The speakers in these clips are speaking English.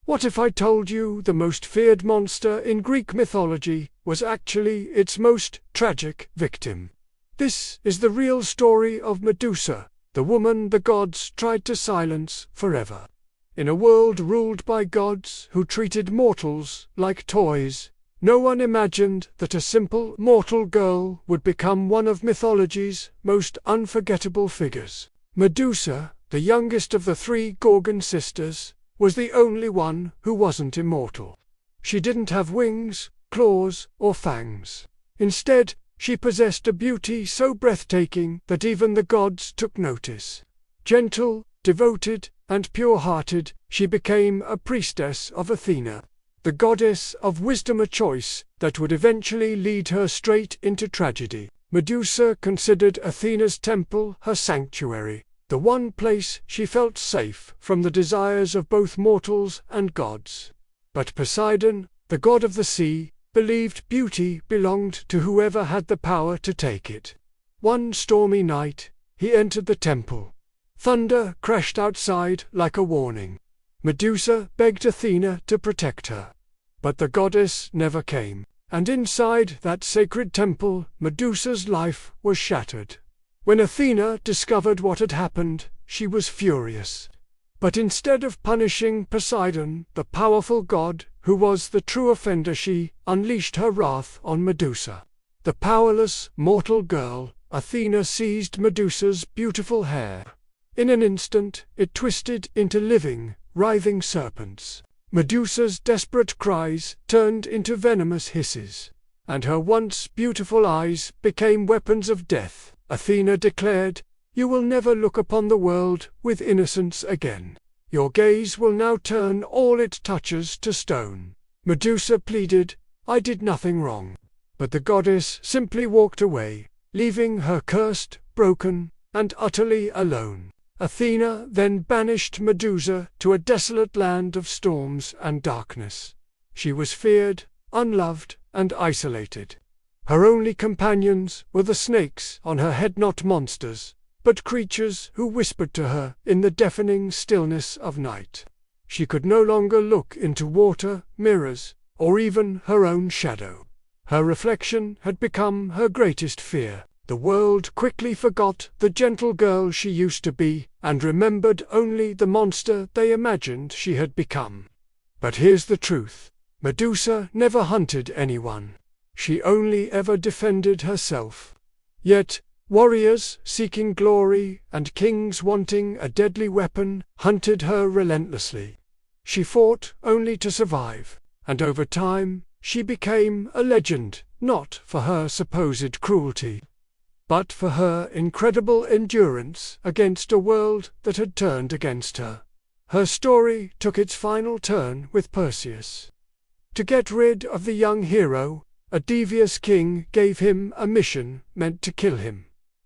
What if I told you the most feared monster in Greek mythology was actually its most tragic victim? This is the real story of Medusa, the woman the gods tried to silence forever. In a world ruled by gods who treated mortals like toys, no one imagined that a simple mortal girl would become one of mythology's most unforgettable figures. Medusa, the youngest of the three Gorgon sisters, was the only one who wasn't immortal. She didn't have wings, claws, or fangs. Instead, she possessed a beauty so breathtaking that even the gods took notice. Gentle, devoted, and pure-hearted, she became a priestess of Athena, the goddess of wisdom, a choice that would eventually lead her straight into tragedy. Medusa considered Athena's temple her sanctuary, the one place she felt safe from the desires of both mortals and gods. But Poseidon, the god of the sea, believed beauty belonged to whoever had the power to take it. One stormy night, he entered the temple. Thunder crashed outside like a warning. Medusa begged Athena to protect her. But the goddess never came, and inside that sacred temple, Medusa's life was shattered. When Athena discovered what had happened, she was furious. But instead of punishing Poseidon, the powerful god, who was the true offender, she unleashed her wrath on Medusa. The powerless, mortal girl, Athena seized Medusa's beautiful hair. In an instant, it twisted into living, writhing serpents. Medusa's desperate cries turned into venomous hisses, and her once beautiful eyes became weapons of death. Athena declared, "You will never look upon the world with innocence again. Your gaze will now turn all it touches to stone." Medusa pleaded, "I did nothing wrong." But the goddess simply walked away, leaving her cursed, broken, and utterly alone. Athena then banished Medusa to a desolate land of storms and darkness. She was feared, unloved, and isolated. Her only companions were the snakes on her head, not monsters, but creatures who whispered to her in the deafening stillness of night. She could no longer look into water, mirrors, or even her own shadow. Her reflection had become her greatest fear. The world quickly forgot the gentle girl she used to be, and remembered only the monster they imagined she had become. But here's the truth. Medusa never hunted anyone. She only ever defended herself. Yet, warriors seeking glory and kings wanting a deadly weapon hunted her relentlessly. She fought only to survive, and over time, she became a legend, not for her supposed cruelty, but for her incredible endurance against a world that had turned against her. Her story took its final turn with Perseus. To get rid of the young hero, a devious king gave him a mission meant to kill him.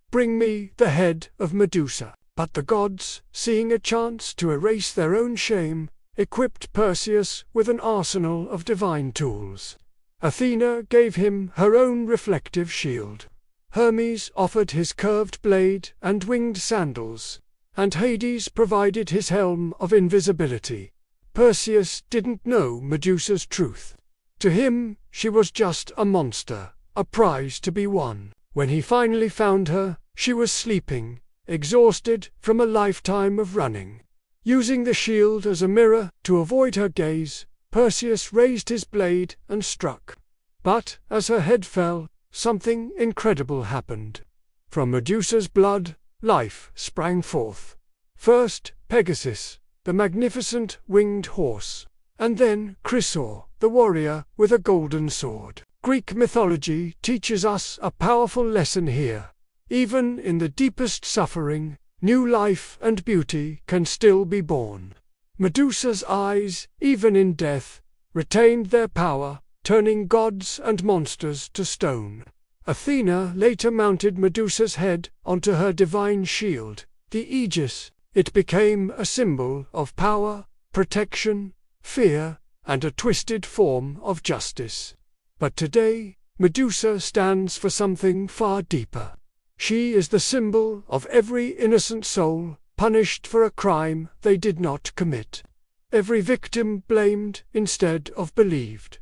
"Bring me the head of Medusa." But the gods, seeing a chance to erase their own shame, equipped Perseus with an arsenal of divine tools. Athena gave him her own reflective shield. Hermes offered his curved blade and winged sandals, and Hades provided his helm of invisibility. Perseus didn't know Medusa's truth. To him, she was just a monster, a prize to be won. When he finally found her, she was sleeping, exhausted from a lifetime of running. Using the shield as a mirror to avoid her gaze, Perseus raised his blade and struck. But, as her head fell, something incredible happened. From Medusa's blood, life sprang forth. First, Pegasus, the magnificent winged horse, and then Chrysaor, the warrior with a golden sword. Greek mythology teaches us a powerful lesson here. Even in the deepest suffering, new life and beauty can still be born. Medusa's eyes, even in death, retained their power, turning gods and monsters to stone. Athena later mounted Medusa's head onto her divine shield, the Aegis. It became a symbol of power, protection, fear, and a twisted form of justice. But today, Medusa stands for something far deeper. She is the symbol of every innocent soul punished for a crime they did not commit. Every victim blamed instead of believed.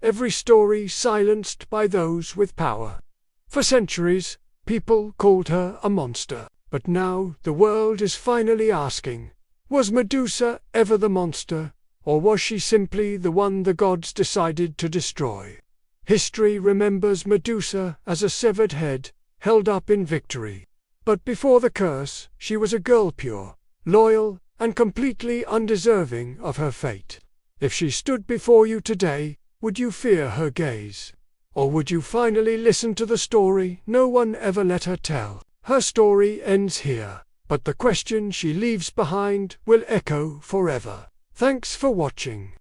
Every story silenced by those with power. For centuries, people called her a monster. But now the world is finally asking, was Medusa ever the monster, or was she simply the one the gods decided to destroy? History remembers Medusa as a severed head, held up in victory. But before the curse, she was a girl pure, loyal, and completely undeserving of her fate. If she stood before you today, would you fear her gaze? Or would you finally listen to the story no one ever let her tell? Her story ends here, but the question she leaves behind will echo forever. Thanks for watching.